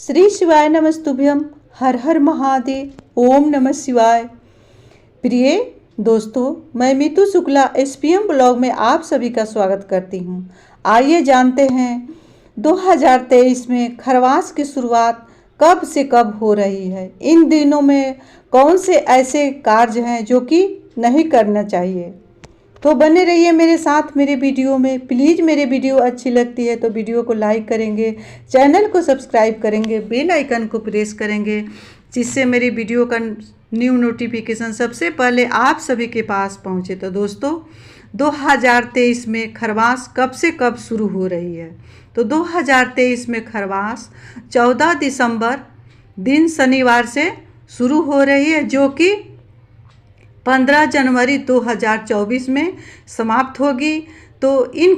श्री शिवाय नमस्तुभ्यम। हर हर महादेव। ओम नमः शिवाय। प्रिय दोस्तों, मैं मीतू शुक्ला एसपीएम ब्लॉग में आप सभी का स्वागत करती हूं। आइए जानते हैं 2023 में खरवास की शुरुआत कब से कब हो रही है। इन दिनों में कौन से ऐसे कार्य हैं जो कि नहीं करना चाहिए। तो बने रहिए मेरे साथ मेरे वीडियो में। प्लीज़ मेरे वीडियो अच्छी लगती है तो वीडियो को लाइक करेंगे, चैनल को सब्सक्राइब करेंगे, बेल आइकन को प्रेस करेंगे, जिससे मेरी वीडियो का न्यू नोटिफिकेशन सबसे पहले आप सभी के पास पहुंचे। तो दोस्तों, 2023 में खरवास कब से कब शुरू हो रही है। तो 2023 में खरवास 14 दिसंबर दिन शनिवार से शुरू हो रही है, जो कि 15 जनवरी 2024 में समाप्त होगी। तो इन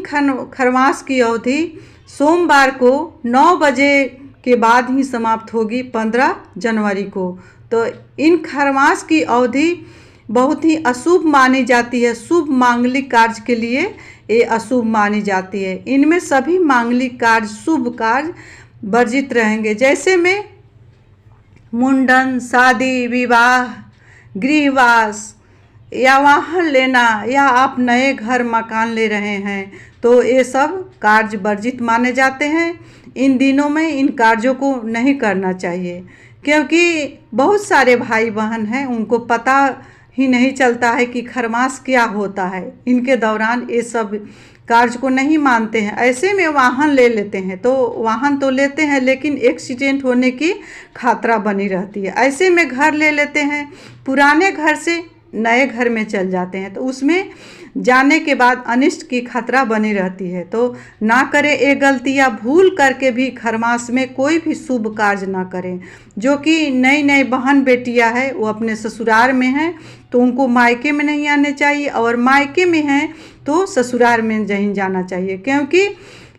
खरवास की अवधि सोमवार को 9 बजे के बाद ही समाप्त होगी, 15 जनवरी को। तो इन खरवास की अवधि बहुत ही अशुभ मानी जाती है। शुभ मांगलिक कार्य के लिए ये अशुभ मानी जाती है। इनमें सभी मांगलिक कार्य, शुभ कार्य वर्जित रहेंगे, जैसे में मुंडन, शादी, विवाह, गृहवास या वाहन लेना, या आप नए घर मकान ले रहे हैं तो ये सब कार्य वर्जित माने जाते हैं। इन दिनों में इन कार्यों को नहीं करना चाहिए, क्योंकि बहुत सारे भाई बहन हैं, उनको पता ही नहीं चलता है कि खरमास क्या होता है। इनके दौरान ये सब कार्य को नहीं मानते हैं। ऐसे में वाहन ले लेते हैं, तो वाहन तो लेते हैं लेकिन एक्सीडेंट होने की खतरा बनी रहती है। ऐसे में घर ले लेते हैं, पुराने घर से नए घर में चल जाते हैं, तो उसमें जाने के बाद अनिष्ट की खतरा बनी रहती है। तो ना करें ये गलतियाँ। भूल करके भी खरमास में कोई भी शुभ कार्य ना करें। जो कि नई नई बहन बेटियां हैं, वो अपने ससुराल में हैं तो उनको मायके में नहीं आने चाहिए, और मायके में हैं तो ससुराल में नहीं जाना चाहिए, क्योंकि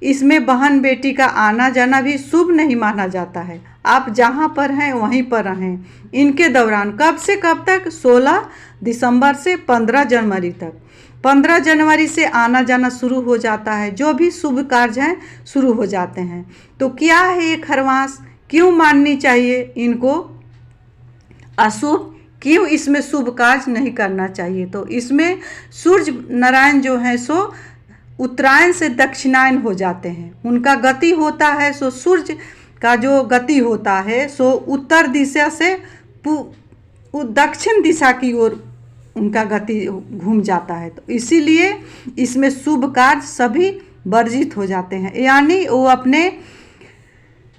इसमें बहन बेटी का आना जाना भी शुभ नहीं माना जाता है। आप जहाँ पर हैं वहीं पर रहें। इनके दौरान कब से कब तक? 16 दिसंबर से 15 जनवरी तक। 15 जनवरी से आना जाना शुरू हो जाता है, जो भी शुभ कार्य हैं शुरू हो जाते हैं। तो क्या है ये खरवास, क्यों माननी चाहिए इनको अशुभ, क्यों इसमें शुभ कार्य नहीं करना चाहिए? तो इसमें सूर्य नारायण जो हैं सो उत्तरायण से दक्षिणायन हो जाते हैं। उनका गति होता है, सो सूर्य का जो गति होता है सो उत्तर दिशा से दक्षिण दिशा की ओर उनका गति घूम जाता है। तो इसीलिए इसमें शुभ कार्य सभी वर्जित हो जाते हैं। यानी वो अपने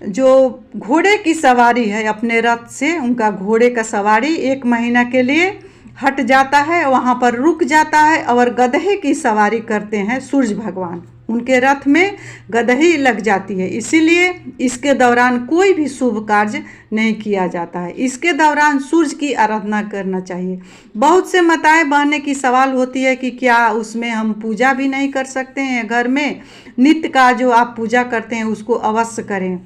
जो घोड़े की सवारी है, अपने रथ से उनका घोड़े का सवारी 1 महीना के लिए हट जाता है, वहाँ पर रुक जाता है, और गधे की सवारी करते हैं सूर्य भगवान। उनके रथ में गदही लग जाती है, इसीलिए इसके दौरान कोई भी शुभ कार्य नहीं किया जाता है। इसके दौरान सूर्य की आराधना करना चाहिए। बहुत से माताएं बहनें की सवाल होती है कि क्या उसमें हम पूजा भी नहीं कर सकते हैं? घर में नित्य का जो आप पूजा करते हैं उसको अवश्य करें।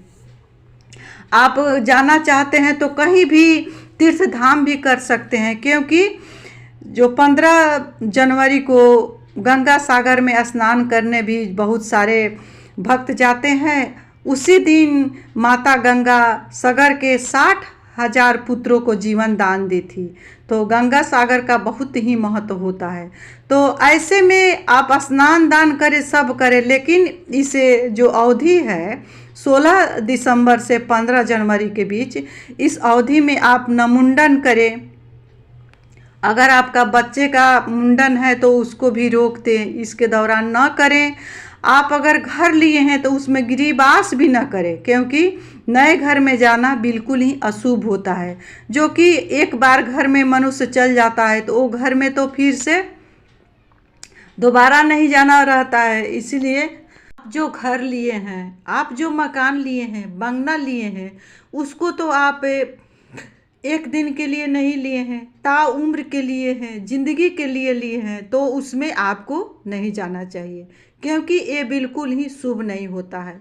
आप जाना चाहते हैं तो कहीं भी तीर्थ धाम भी कर सकते हैं, क्योंकि जो 15 जनवरी को गंगा सागर में स्नान करने भी बहुत सारे भक्त जाते हैं। उसी दिन माता गंगा सागर के 60,000 पुत्रों को जीवन दान दी थी। तो गंगा सागर का बहुत ही महत्व होता है। तो ऐसे में आप स्नान दान करें, सब करें, लेकिन इसे जो अवधि है 16 दिसंबर से 15 जनवरी के बीच, इस अवधि में आप न मुंडन करें। अगर आपका बच्चे का मुंडन है तो उसको भी रोक दें, इसके दौरान न करें। आप अगर घर लिए हैं तो उसमें गृहवास भी न करें, क्योंकि नए घर में जाना बिल्कुल ही अशुभ होता है। जो कि एक बार घर में मनुष्य चल जाता है तो वो घर में तो फिर से दोबारा नहीं जाना रहता है। इसीलिए जो घर लिए हैं, आप जो मकान लिए हैं, बंगला लिए हैं, उसको तो आप एक दिन के लिए नहीं लिए हैं, ताउम्र के लिए हैं, जिंदगी के लिए लिए हैं, तो उसमें आपको नहीं जाना चाहिए, क्योंकि ये बिल्कुल ही शुभ नहीं होता है।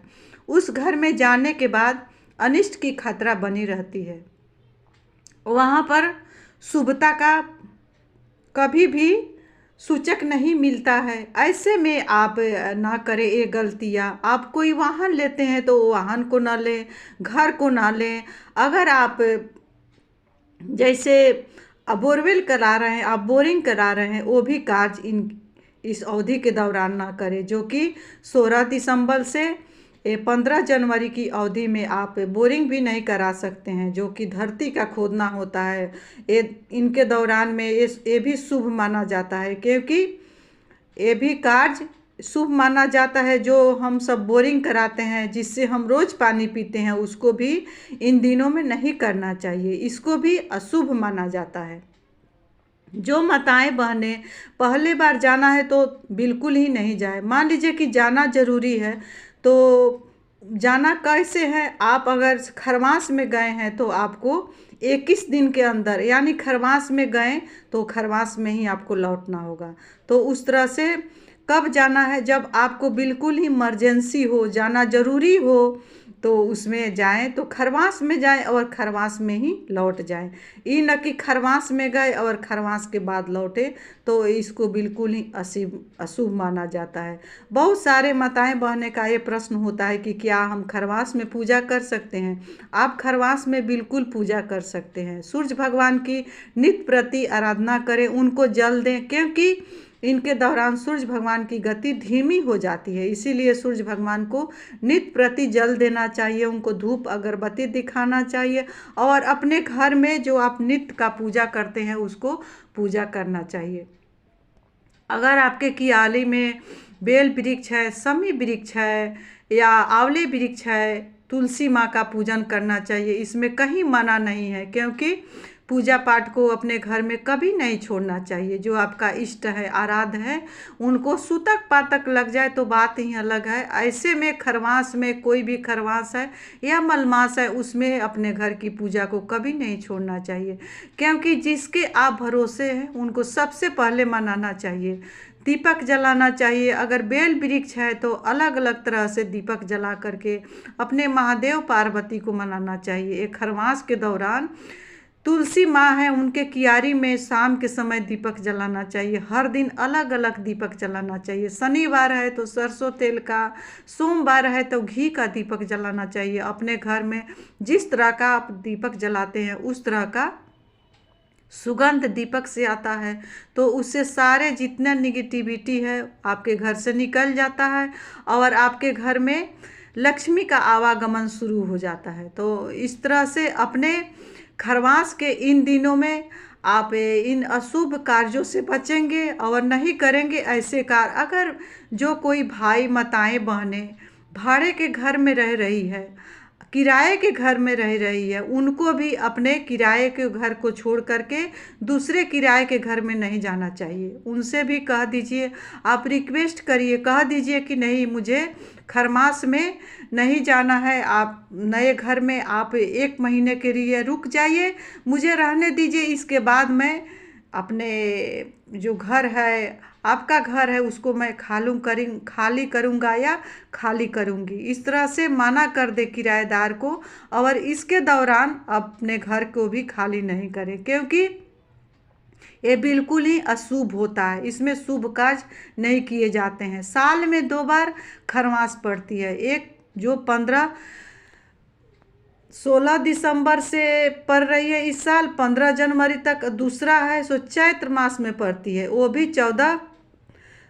उस घर में जाने के बाद अनिष्ट की खतरा बनी रहती है। वहाँ पर शुभता का कभी भी सूचक नहीं मिलता है। ऐसे में आप ना करें ये गलतियाँ। आप कोई वाहन लेते हैं तो वाहन को ना लें, घर को ना लें। अगर आप जैसे बोरवेल करा रहे हैं, आप बोरिंग करा रहे हैं, वो भी कार्य इस अवधि के दौरान ना करें, जो कि 16 दिसंबर से 15 जनवरी की अवधि में आप बोरिंग भी नहीं करा सकते हैं, जो कि धरती का खोदना होता है। ये इनके दौरान में ये भी शुभ माना जाता है, क्योंकि ये भी कार्य शुभ माना जाता है। जो हम सब बोरिंग कराते हैं, जिससे हम रोज़ पानी पीते हैं, उसको भी इन दिनों में नहीं करना चाहिए, इसको भी अशुभ माना जाता है। जो माताएं बहनें पहले बार जाना है तो बिल्कुल ही नहीं जाए। मान लीजिए कि जाना ज़रूरी है, तो जाना कैसे है? आप अगर खरमास में गए हैं तो आपको 21 दिन के अंदर, यानी खरमास में गए तो खरमास में ही आपको लौटना होगा। तो उस तरह से कब जाना है? जब आपको बिल्कुल ही इमरजेंसी हो, जाना ज़रूरी हो, तो उसमें जाएं तो खरवास में जाएं और खरवास में ही लौट जाएं। ये न कि खरवास में गए और खरवास के बाद लौटे, तो इसको बिल्कुल ही अशुभ माना जाता है। बहुत सारे माताएं बहनें का ये प्रश्न होता है कि क्या हम खरवास में पूजा कर सकते हैं? आप खरवास में बिल्कुल पूजा कर सकते हैं। सूर्य भगवान की नित्य प्रति आराधना करें, उनको जल दें, क्योंकि इनके दौरान सूर्य भगवान की गति धीमी हो जाती है। इसीलिए सूर्य भगवान को नित्य प्रति जल देना चाहिए, उनको धूप अगरबत्ती दिखाना चाहिए, और अपने घर में जो आप नित्य का पूजा करते हैं उसको पूजा करना चाहिए। अगर आपके कियाली में बेल वृक्ष है, शमी वृक्ष है या आंवले वृक्ष है, तुलसी माँ का पूजन करना चाहिए। इसमें कहीं मना नहीं है, क्योंकि पूजा पाठ को अपने घर में कभी नहीं छोड़ना चाहिए। जो आपका इष्ट है, आराध्य है, उनको सूतक पातक लग जाए तो बात ही अलग है। ऐसे में खरवास में, कोई भी खरवास है या मलमास है, उसमें अपने घर की पूजा को कभी नहीं छोड़ना चाहिए, क्योंकि जिसके आप भरोसे हैं उनको सबसे पहले मनाना चाहिए। दीपक जलाना चाहिए। अगर बेल वृक्ष है तो अलग अलग तरह से दीपक जला करके अपने महादेव पार्वती को मनाना चाहिए। एक खरवास के दौरान तुलसी माँ है, उनके कियारी में शाम के समय दीपक जलाना चाहिए। हर दिन अलग अलग दीपक जलाना चाहिए। शनिवार है तो सरसों तेल का, सोमवार है तो घी का दीपक जलाना चाहिए। अपने घर में जिस तरह का आप दीपक जलाते हैं उस तरह का सुगंध दीपक से आता है, तो उससे सारे जितना निगेटिविटी है आपके घर से निकल जाता है और आपके घर में लक्ष्मी का आवागमन शुरू हो जाता है। तो इस तरह से अपने खरवास के इन दिनों में आप इन अशुभ कार्यों से बचेंगे और नहीं करेंगे ऐसे कार्य। अगर जो कोई भाई माताएं बहनें भाड़े के घर में रह रही है, किराए के घर में रह रही है, उनको भी अपने किराए के घर को छोड़ करके दूसरे किराए के घर में नहीं जाना चाहिए। उनसे भी कह दीजिए, आप रिक्वेस्ट करिए, कह दीजिए कि नहीं, मुझे खरमास में नहीं जाना है, आप नए घर में आप 1 महीने के लिए रुक जाइए, मुझे रहने दीजिए। इसके बाद मैं अपने जो घर है, आपका घर है, उसको मैं खाली करूँगा या खाली करूँगी। इस तरह से मना कर दे किराएदार को, और इसके दौरान अपने घर को भी खाली नहीं करें, क्योंकि ये बिल्कुल ही अशुभ होता है। इसमें शुभ कार्य नहीं किए जाते हैं। साल में 2 बार खरवास पड़ती है, एक जो 16 दिसंबर से पड़ रही है इस साल 15 जनवरी तक, दूसरा है सो चैत्र मास में पड़ती है, वो भी 14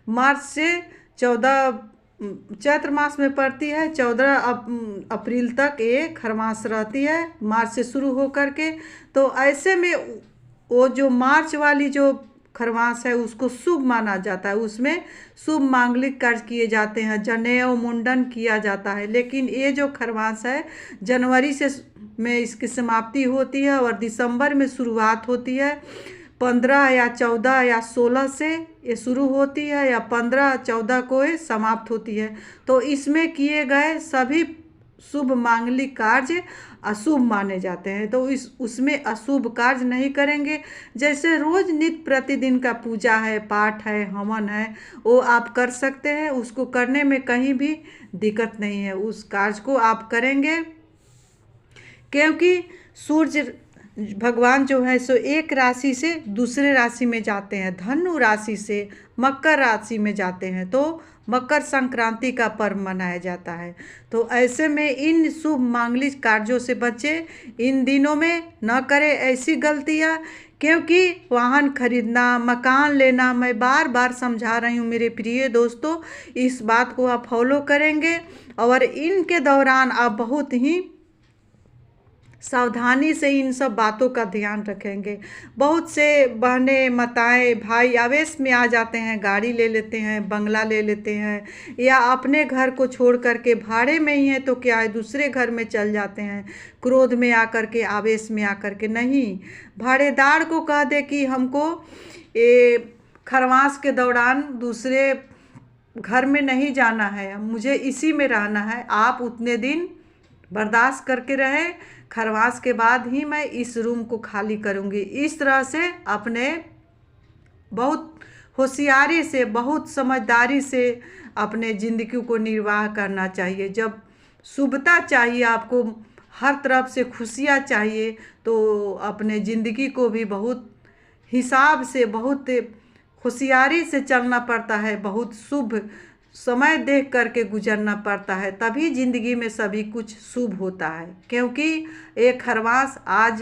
मार्च से 14 चैत्र मास में पड़ती है। 14 अप्रैल तक ये खरमास रहती है, मार्च से शुरू हो करके। तो ऐसे में वो जो मार्च वाली जो खरवास है उसको शुभ माना जाता है। उसमें शुभ मांगलिक कार्य किए जाते हैं, जनेऊ मुंडन किया जाता है। लेकिन ये जो खरवास है जनवरी से में इसकी समाप्ति होती है और दिसंबर में शुरुआत होती है। 15 या 14 या 16 से ये शुरू होती है या 15-14 को ये समाप्त होती है। तो इसमें किए गए सभी शुभ मांगलिक कार्य अशुभ माने जाते हैं। तो उसमें अशुभ कार्य नहीं करेंगे। जैसे रोज नित्य प्रतिदिन का पूजा है, पाठ है, हवन है, वो आप कर सकते हैं, उसको करने में कहीं भी दिक्कत नहीं है। उस कार्य को आप करेंगे, क्योंकि सूर्य भगवान जो है सो एक राशि से दूसरे राशि में जाते हैं, धनु राशि से मकर राशि में जाते हैं, तो मकर संक्रांति का पर्व मनाया जाता है। तो ऐसे में इन शुभ मांगलिक कार्यों से बचे, इन दिनों में न करें ऐसी गलतियां, क्योंकि वाहन खरीदना, मकान लेना, मैं बार बार समझा रही हूँ मेरे प्रिय दोस्तों, इस बात को आप फॉलो करेंगे और इनके दौरान आप बहुत ही सावधानी से इन सब बातों का ध्यान रखेंगे। बहुत से बहनें, माताएं, भाई आवेश में आ जाते हैं, गाड़ी ले लेते हैं, बंगला ले लेते हैं, या अपने घर को छोड़ करके भाड़े में ही है तो क्या है दूसरे घर में चल जाते हैं, क्रोध में आकर के, आवेश में आकर के। नहीं, भाड़ेदार को कह दे कि हमको ये खरवास के दौरान दूसरे घर में नहीं जाना है, मुझे इसी में रहना है, आप उतने दिन बर्दाश्त करके रहे, खरवास के बाद ही मैं इस रूम को खाली करूँगी। इस तरह से अपने बहुत होशियारी से, बहुत समझदारी से अपने ज़िंदगी को निर्वाह करना चाहिए। जब शुभता चाहिए, आपको हर तरफ से खुशियाँ चाहिए, तो अपने ज़िंदगी को भी बहुत हिसाब से, बहुत होशियारी से चलना पड़ता है, बहुत शुभ समय देख करके गुजरना पड़ता है, तभी ज़िंदगी में सभी कुछ शुभ होता है। क्योंकि एक खरवास आज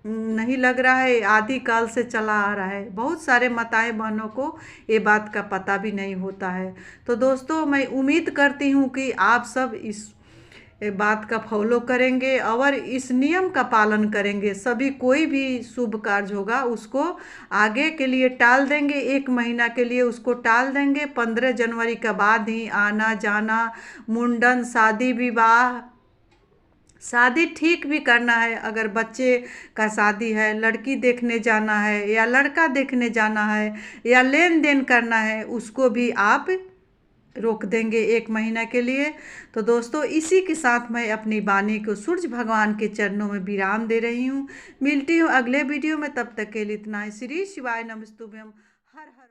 नहीं लग रहा है, आदि काल से चला आ रहा है। बहुत सारे माताएं बहनों को ये बात का पता भी नहीं होता है। तो दोस्तों, मैं उम्मीद करती हूँ कि आप सब इस बात का फॉलो करेंगे और इस नियम का पालन करेंगे। सभी कोई भी शुभ कार्य होगा उसको आगे के लिए टाल देंगे, 1 महीना के लिए उसको टाल देंगे। 15 जनवरी के बाद ही आना जाना, मुंडन, शादी विवाह, शादी ठीक भी करना है, अगर बच्चे का शादी है, लड़की देखने जाना है या लड़का देखने जाना है या लेन देन करना है, उसको भी आप रोक देंगे 1 महीना के लिए। तो दोस्तों, इसी के साथ मैं अपनी वाणी को सूर्य भगवान के चरणों में विराम दे रही हूँ। मिलती हूँ अगले वीडियो में, तब तक के लिए इतना ही। श्री शिवाय नमस्तुभ्यम। हर हर